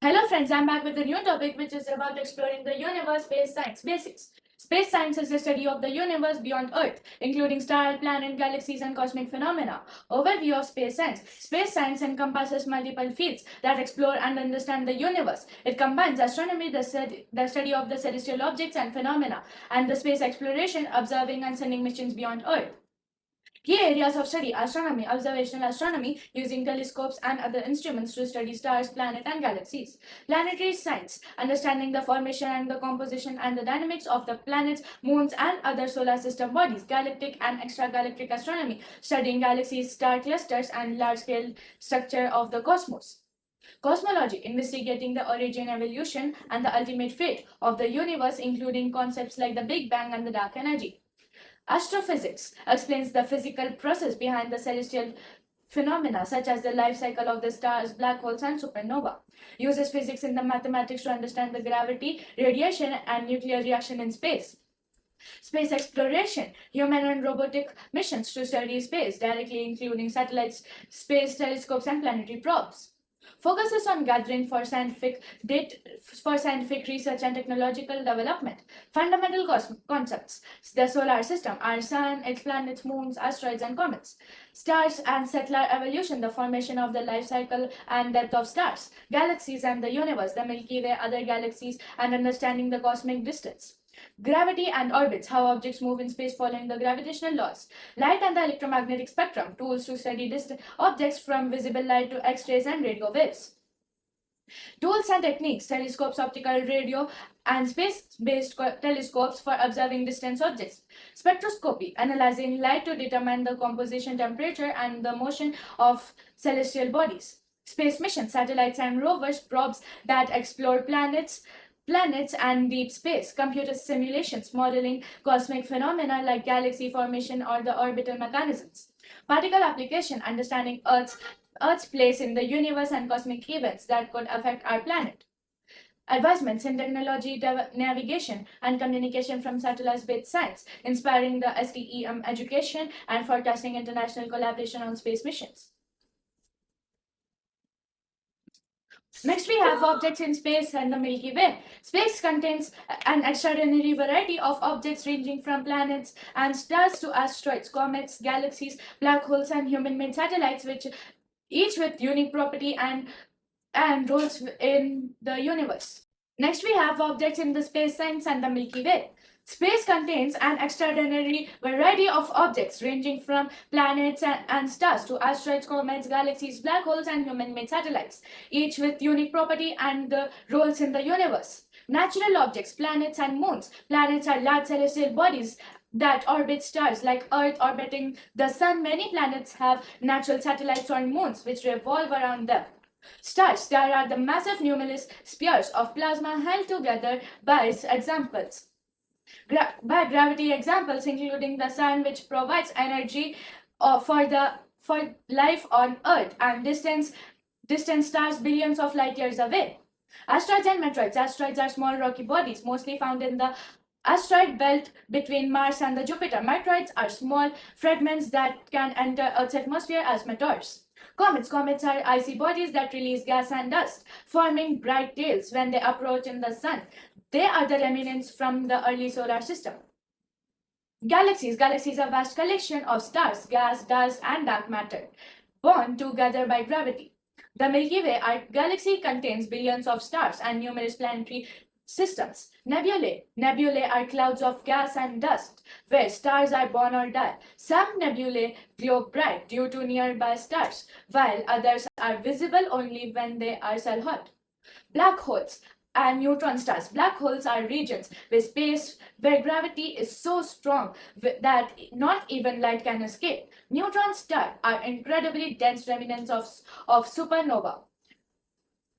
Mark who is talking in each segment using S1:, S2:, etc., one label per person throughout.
S1: Hello friends, I'm back with a new topic which is about exploring the universe, space science basics. Space science is the study of the universe beyond Earth, including stars, planets, galaxies, and cosmic phenomena. Overview of space science. Space science encompasses multiple fields that explore and understand the universe. It combines astronomy, the study of the celestial objects and phenomena, and the space exploration, observing and sending missions beyond Earth. Key areas of study: astronomy, observational astronomy, using telescopes and other instruments to study stars, planets, and galaxies. Planetary science, understanding the formation and the composition and the dynamics of the planets, moons, and other solar system bodies. Galactic and extragalactic astronomy, studying galaxies, star clusters, and large scale structure of the cosmos. Cosmology, investigating the origin, evolution, and the ultimate fate of the universe, including concepts like the Big Bang and the dark energy. Astrophysics explains the physical process behind the celestial phenomena such as the life cycle of the stars, black holes, and supernova. Uses physics in the mathematics to understand the gravity, radiation, and nuclear reaction in space. Space exploration, human and robotic missions to study space, directly including satellites, space telescopes, and planetary probes. Focuses on gathering for scientific research and technological development. Fundamental concepts: the solar system, our sun, its planets, moons, asteroids, and comets. Stars and stellar evolution, the formation of the life cycle and death of stars. Galaxies and the universe, the Milky Way, other galaxies, and understanding the cosmic distance. Gravity and orbits, how objects move in space following the gravitational laws. Light and the electromagnetic spectrum, tools to study distant objects from visible light to X-rays and radio waves. Tools and techniques: telescopes, optical, radio, and space-based telescopes for observing distant objects. Spectroscopy, analyzing light to determine the composition, temperature, and the motion of celestial bodies. Space missions, satellites and rovers, probes that explore planets and deep space. Computer simulations, modeling cosmic phenomena like galaxy formation or the orbital mechanisms. Particle application, understanding Earth's place in the universe and cosmic events that could affect our planet. Advancements in technology, navigation, and communication from satellites-based science, inspiring the STEM education and forecasting international collaboration on space missions. Next, we have objects in space and the Milky Way. Space contains an extraordinary variety of objects ranging from planets and stars to asteroids, comets, galaxies, black holes, and human-made satellites, which each with unique property and roles in the universe. Next, we have objects in the space science and the Milky Way. Space contains an extraordinary variety of objects ranging from planets and stars to asteroids, comets, galaxies, black holes, and human-made satellites, each with unique property and roles in the universe. Natural objects, planets and moons. Planets are large celestial bodies that orbit stars like Earth orbiting the Sun. Many planets have natural satellites or moons which revolve around them. Stars are the massive numerous spheres of plasma held together by gravity, examples including the sun, which provides energy for life on Earth, and distant stars billions of light years away. Asteroids and meteoroids. Asteroids are small rocky bodies mostly found in the asteroid belt between Mars and the Jupiter. Meteoroids are small fragments that can enter Earth's atmosphere as meteors. Comets. Comets are icy bodies that release gas and dust, forming bright tails when they approach in the sun. They are the remnants from the early solar system. Galaxies. Galaxies are a vast collection of stars, gas, dust, and dark matter, bound together by gravity. The Milky Way, our galaxy, contains billions of stars and numerous planetary systems. Nebulae. Nebulae are clouds of gas and dust where stars are born or die. Some nebulae glow bright due to nearby stars, while others are visible only when they are still hot. Black holes and neutron stars. Black holes are regions with space where gravity is so strong that not even light can escape. Neutron stars are incredibly dense remnants of supernova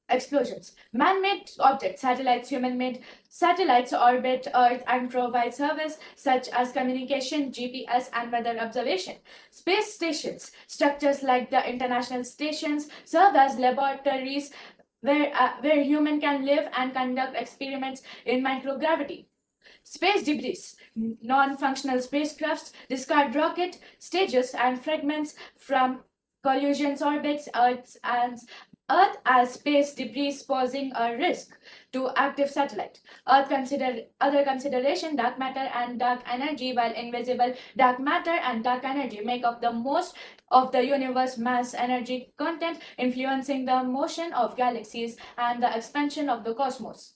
S1: explosions. Man-made objects, satellites, human-made satellites orbit Earth and provide service such as communication, GPS, and weather observation. Space stations, structures like the international stations, serve as laboratories where human can live and conduct experiments in microgravity. Space debris. Non-functional spacecrafts discard rocket stages and fragments from collisions orbits Earth as space debris posing a risk to active satellite. Other consideration dark matter and dark energy, while invisible dark matter and dark energy make up the most of the universe mass energy content, influencing the motion of galaxies and the expansion of the cosmos.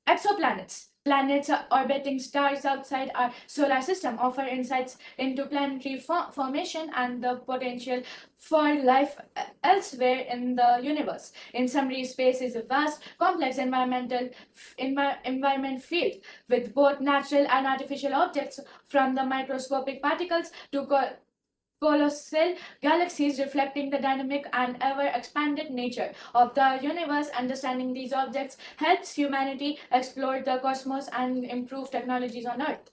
S1: Exoplanets. Planets orbiting stars outside our solar system offer insights into planetary formation and the potential for life elsewhere in the universe. In summary, space is a vast, complex environment field with both natural and artificial objects, from the microscopic particles to colossal galaxies, reflecting the dynamic and ever expanded nature of the universe. Understanding these objects helps humanity explore the cosmos and improve technologies on Earth.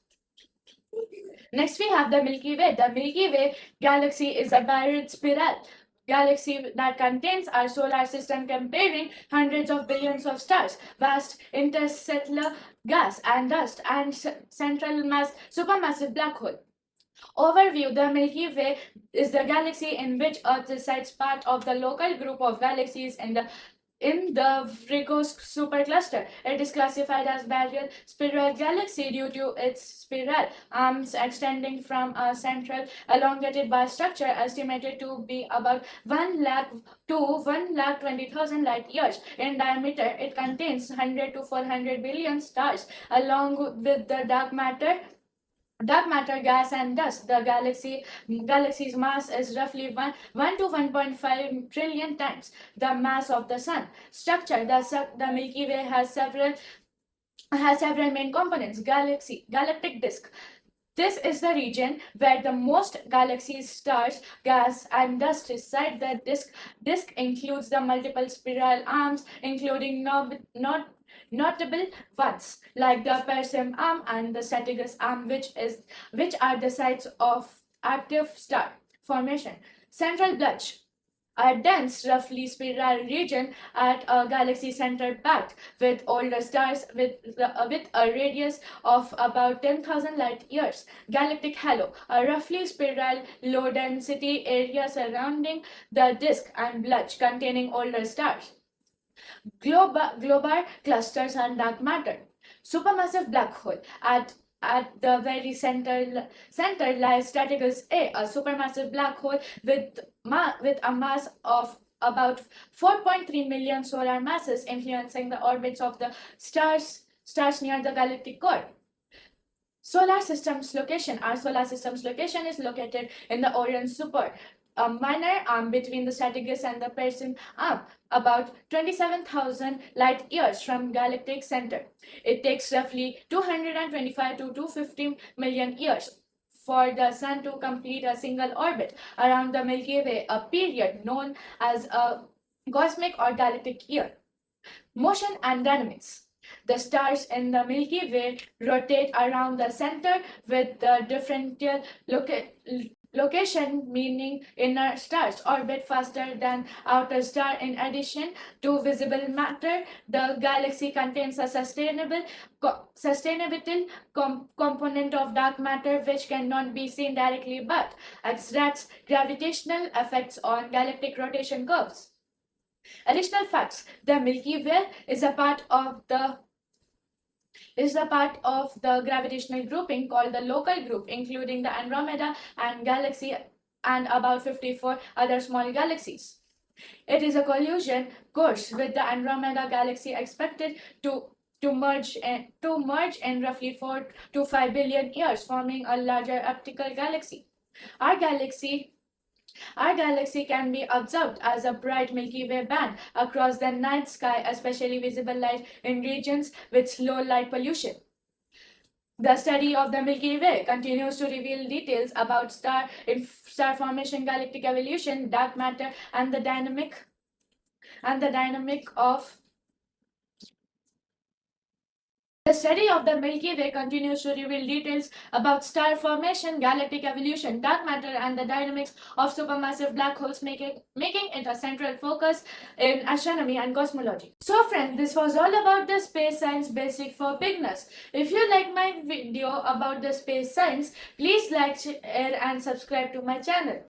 S1: Next, we have the Milky Way. The Milky Way galaxy is a barred spiral galaxy that contains our solar system, comparing hundreds of billions of stars, vast interstellar gas and dust, and central mass supermassive black hole. Overview: the Milky Way is the galaxy in which Earth resides, part of the local group of galaxies in the Virgo supercluster. It is classified as barren spiral galaxy due to its spiral arms extending from a central elongated bar structure estimated to be about 1 lakh to 1,20,000 light years in diameter. It contains 100 to 400 billion stars, along with the dark matter, gas, and dust. The galaxy's mass is roughly 1 to 1.5 trillion times the mass of the Sun. Structure: the Milky Way has several main components. Galactic disk. This is the region where the most galaxies, stars, gas, and dust reside. The disk includes the multiple spiral arms, including notable ones like the Perseus arm and the Sagittarius arm, which are the sites of active star formation. Central bulge, a dense, roughly spiral region at a galaxy center packed with older stars with a radius of about 10,000 light years. Galactic halo, a roughly spiral, low-density area surrounding the disk and bulge containing older stars. Globar clusters and dark matter. Supermassive black hole. At the very center lies Strategos A, a supermassive black hole with a mass of about 4.3 million solar masses, influencing the orbits of the stars near the galactic core. Solar system's location. Our solar system's location is located in the Orion Super, a minor arm between the Sagittarius and the Perseus arm, about 27,000 light years from galactic center. It takes roughly 225 to 250 million years for the Sun to complete a single orbit around the Milky Way, a period known as a cosmic or galactic year. Motion and dynamics. The stars in the Milky Way rotate around the center with the differential location, meaning inner stars orbit faster than outer star. In addition to visible matter, the galaxy contains a sustainable component of dark matter which cannot be seen directly but exerts gravitational effects on galactic rotation curves. Additional facts: the Milky Way is a part of the gravitational grouping called the local group, including the Andromeda and galaxy and about 54 other small galaxies. It is a collision course with the Andromeda galaxy expected to merge in roughly 4 to 5 billion years, forming a larger optical galaxy. Our galaxy can be observed as a bright Milky Way band across the night sky, especially visible light in regions with low light pollution. The study of the Milky Way continues to reveal details about star formation, galactic evolution, dark matter, and the dynamic of The study of the Milky Way continues to reveal details about star formation, galactic evolution, dark matter, and the dynamics of supermassive black holes, making it a central focus in astronomy and cosmology. So friends, this was all about the space science basic for beginners. If you like my video about the space science, please like, share, and subscribe to my channel.